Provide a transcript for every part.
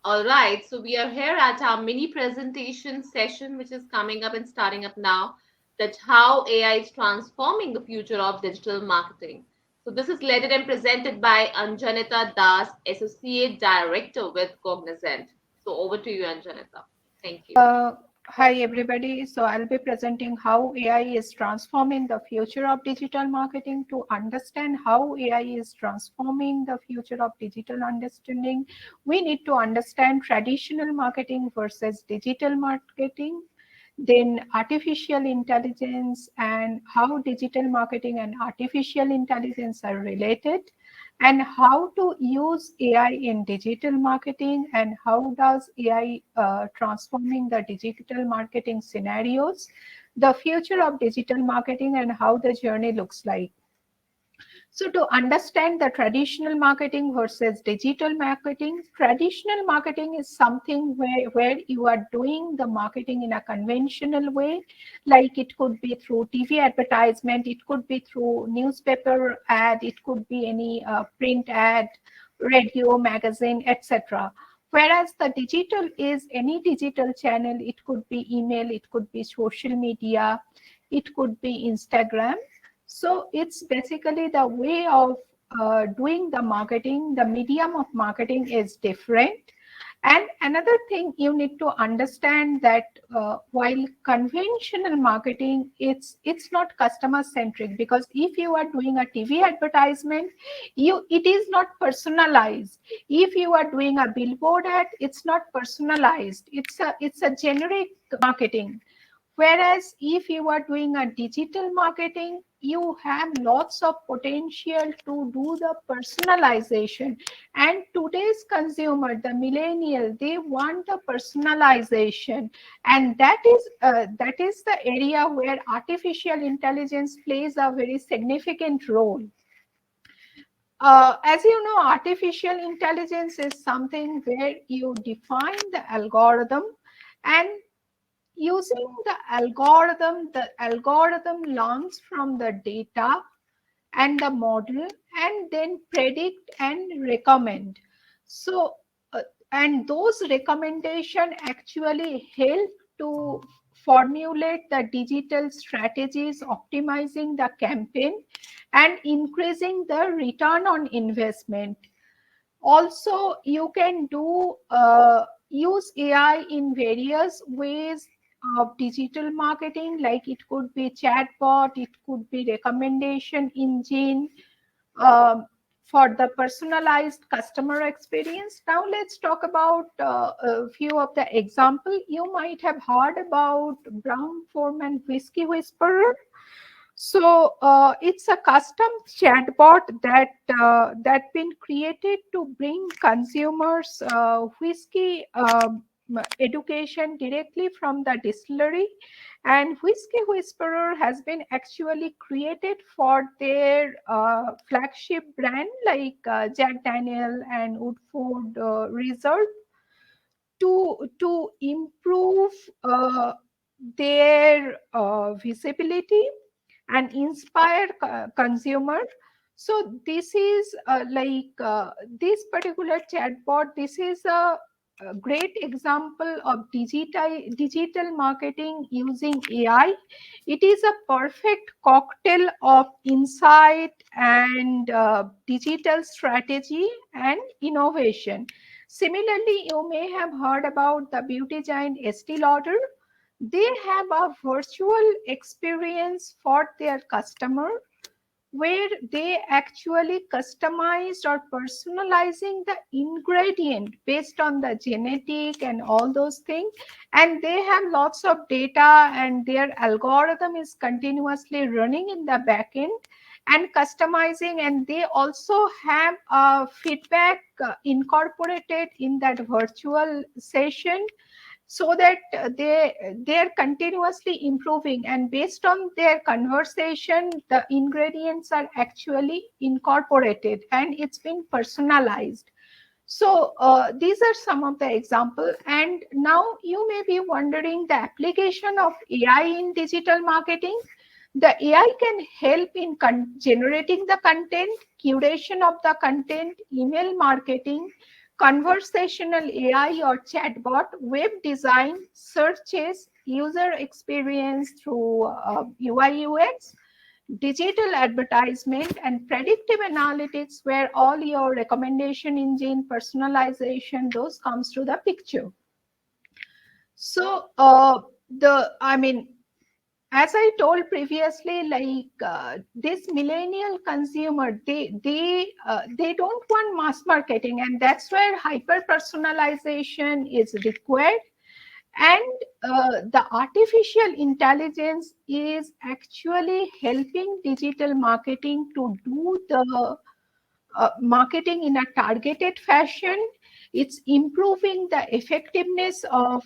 All right, so we are here at our mini presentation session, which is coming up and starting up now. That how AI is transforming the future of digital marketing. So this is led and presented by Anjanita Das, Associate Director with Cognizant. So over to you, Anjanita. Thank you. Uh, Hi everybody. So I'll be presenting how AI is transforming the future of digital marketing. To understand how AI is transforming the future of digital understanding, we need to understand traditional marketing versus digital marketing, then artificial intelligence and how digital marketing and artificial intelligence are related, and how to use AI in digital marketing, and how does AI transforming the digital marketing scenarios, the future of digital marketing and how the journey looks like. So to understand the traditional marketing versus digital marketing, traditional marketing is something where you are doing the marketing in a conventional way, like it could be through TV advertisement, it could be through newspaper ad, it could be any print ad, radio, magazine, etc. Whereas the digital is any digital channel, it could be email, it could be social media, it could be Instagram. So it's basically the way of doing the marketing, the medium of marketing is different. And another thing you need to understand that while conventional marketing, it's not customer centric, because if you are doing a TV advertisement, it is not personalized. If you are doing a billboard ad, it's not personalized. It's a generic marketing. Whereas if you are doing a digital marketing, you have lots of potential to do the personalization. And today's consumer, the millennial, they want the personalization, and that is the area where artificial intelligence plays a very significant role. As you know, artificial intelligence is something where you define the algorithm, and using the algorithm learns from the data and the model, and then predict and recommend. So, and those recommendation actually help to formulate the digital strategies, optimizing the campaign and increasing the return on investment. Also, you can do use AI in various ways of digital marketing, like it could be chatbot, it could be recommendation engine, um, for the personalized customer experience. Now let's talk about a few of the example. You might have heard about Brown Forman Whiskey Whisperer. So it's a custom chatbot that been created to bring consumers whiskey education directly from the distillery. And Whiskey Whisperer has been actually created for their flagship brand like Jack Daniel and Woodford Reserve, to improve their visibility and inspire consumer. So this is this particular chatbot, this is a great example of digital marketing using AI. It is a perfect cocktail of insight and digital strategy and innovation. Similarly, you may have heard about the beauty giant Estee Lauder. They have a virtual experience for their customer, where they actually customized or personalizing the ingredient based on the genetic and all those things. And they have lots of data, and their algorithm is continuously running in the back end and customizing. And they also have a feedback incorporated in that virtual session, so that they're continuously improving, and based on their conversation the ingredients are actually incorporated and it's been personalized. So these are some of the examples. And now you may be wondering the application of AI in digital marketing. The AI can help in generating the content, curation of the content, email marketing, conversational AI or chatbot, web design, searches, user experience through UI UX, digital advertisement, and predictive analytics, where all your recommendation engine, personalization, those comes to the picture. So as I told previously, this millennial consumer, they don't want mass marketing, and that's where hyper personalization is required. And the artificial intelligence is actually helping digital marketing to do the marketing in a targeted fashion. It's improving the effectiveness of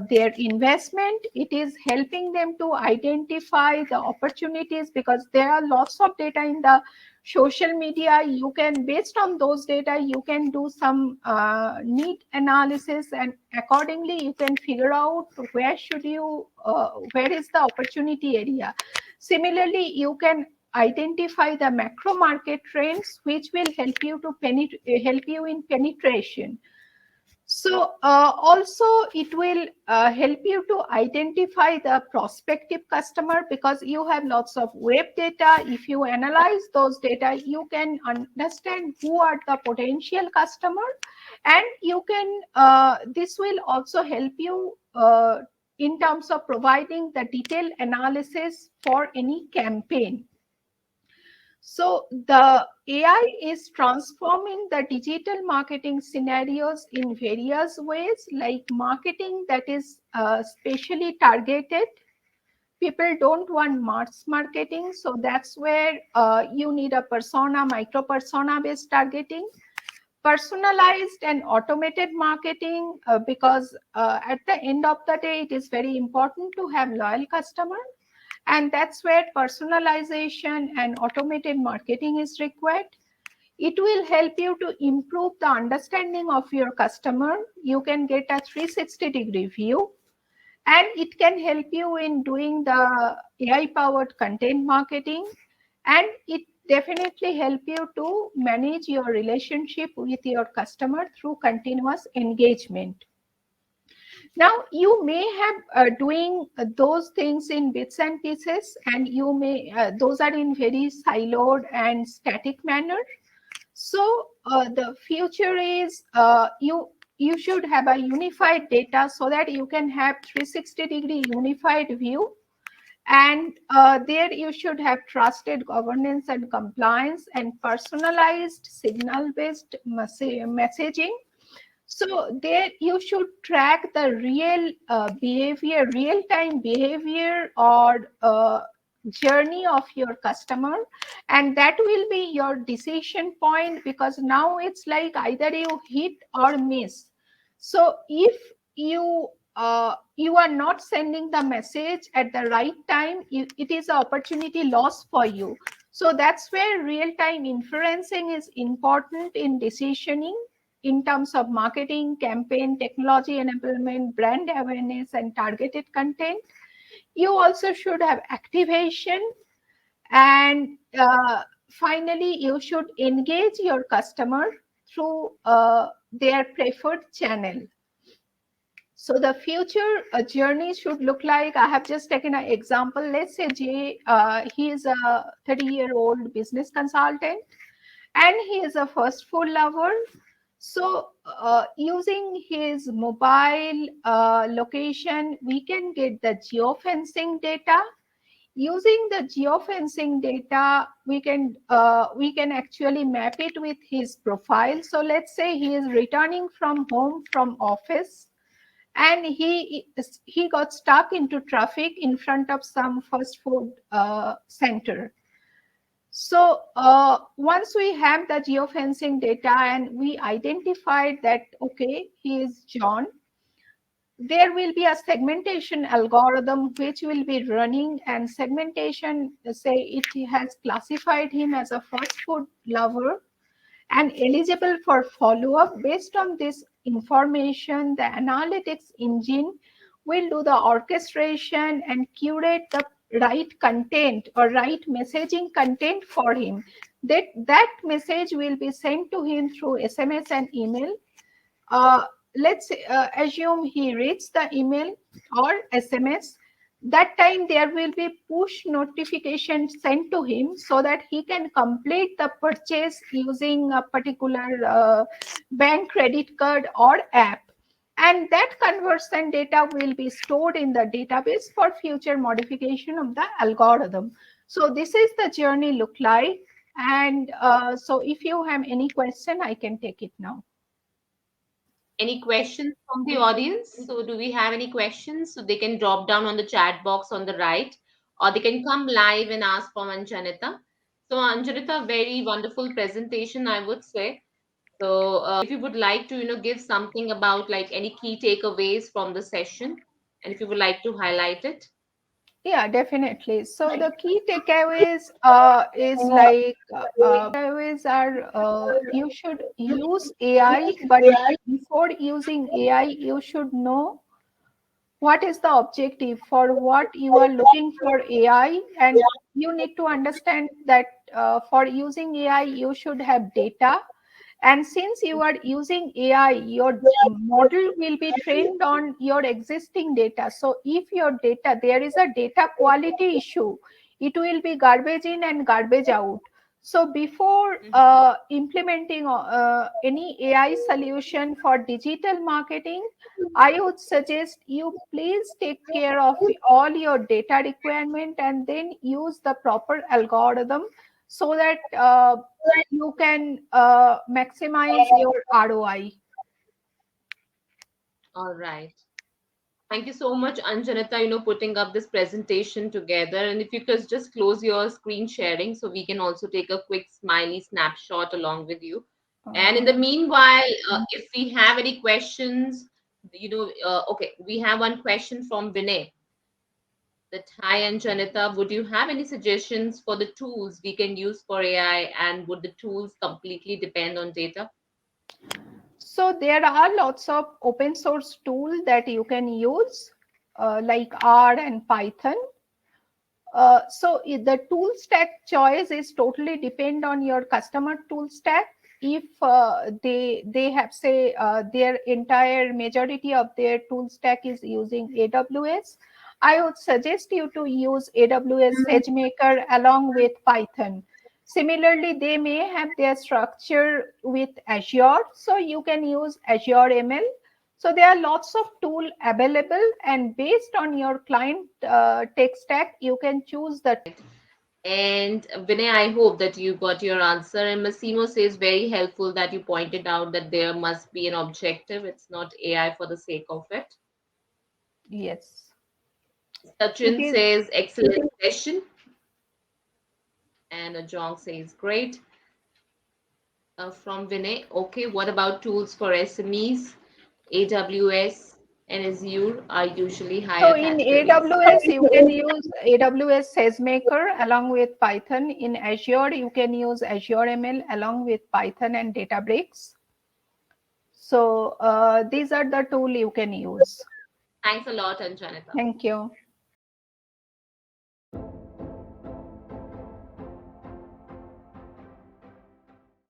their investment. It is helping them to identify the opportunities, because there are lots of data in the social media. You can, based on those data, you can do some need analysis, and accordingly you can figure out where is the opportunity area. Similarly, you can identify the macro market trends, which will help you to help you in penetration. So also it will help you to identify the prospective customer, because you have lots of web data. If you analyze those data, you can understand who are the potential customer, and you can this will also help you in terms of providing the detailed analysis for any campaign. So the AI is transforming the digital marketing scenarios in various ways, like marketing that is specially targeted. People don't want mass marketing, so that's where you need a persona, micro persona based targeting. Personalized and automated marketing, because at the end of the day, it is very important to have loyal customers. And that's where personalization and automated marketing is required. It will help you to improve the understanding of your customer. You can get a 360-degree view, and it can help you in doing the AI-powered content marketing, and it definitely help you to manage your relationship with your customer through continuous engagement. Now, you may have doing those things in bits and pieces, and you may those are in very siloed and static manner. So the future is you should have a unified data, so that you can have 360-degree unified view, and there you should have trusted governance and compliance and personalized signal-based messaging. So there you should track the behavior, real-time behavior or journey of your customer, and that will be your decision point, because now it's like either you hit or miss. So if you are not sending the message at the right time, it is an opportunity loss for you. So that's where real-time inferencing is important in decisioning in terms of marketing, campaign, technology enablement, brand awareness, and targeted content. You also should have activation, and finally, you should engage your customer through their preferred channel. So the future journey should look like, I have just taken an example. Let's say Jay, he is a 30-year-old business consultant, and he is a fast food lover. So using his mobile location, we can get the geofencing data. Using the geofencing data, we can actually map it with his profile. So let's say he is returning from home from office, and he got stuck into traffic in front of some fast food center. So once we have the geofencing data and we identified that, okay, he is John, there will be a segmentation algorithm which will be running, and segmentation, say it has classified him as a fast food lover and eligible for follow-up. Based on this information, the analytics engine will do the orchestration and curate the right content or right messaging content for him. That message will be sent to him through SMS and email. uh, let's assume he reads the email or SMS. That time there will be push notification sent to him so that he can complete the purchase using a particular bank credit card or app, and that conversion data will be stored in the database for future modification of the algorithm. So this is the journey look like. And so if you have any question, I can take it now. Any questions from the audience? So, do we have any questions? So, they can drop down on the chat box on the right, or they can come live and ask from Anjanita. So, Anjanita, very wonderful presentation, I would say. So, if you would like to, give something about like any key takeaways from the session, and if you would like to highlight it. Yeah, definitely. So the key takeaways is like takeaways are you should use AI, but before using AI, you should know what is the objective for what you are looking for AI, and you need to understand that for using AI, you should have data. And since you are using AI, your model will be trained on your existing data. So if your data, there is a data quality issue, it will be garbage in and garbage out. So before implementing any AI solution for digital marketing, I would suggest you please take care of all your data requirement and then use the proper algorithm so that you can maximize your ROI. All right. Thank you so much, Anjanita, putting up this presentation together. And if you could just close your screen sharing so we can also take a quick smiley snapshot along with you. And in the Uh, meanwhile, if we have any questions, okay, we have one question from Vinay. That, hi, Anjanita, would you have any suggestions for the tools we can use for AI, and would the tools completely depend on data? so there are lots of open source tools that you can use, like R and Python. The tool stack choice is totally depend on your customer tool stack. If they have say their entire majority of their tool stack is using AWS, I would suggest you to use AWS SageMaker along with Python. Similarly, they may have their structure with Azure, so you can use Azure ML. So there are lots of tool available, and based on your client tech stack, you can choose the. And Vinay, I hope that you got your answer. And Massimo says very helpful that you pointed out that there must be an objective. It's not AI for the sake of it. Yes, it Sachin is. says excellent session. And Jong says great. From Vinay, okay, what about tools for SMEs? AWS and Azure are usually So higher in categories. AWS, you can use AWS SageMaker along with Python. In Azure, you can use Azure ML along with Python and Databricks. So these are the tool you can use. Thanks a lot, Anjanita. Thank you.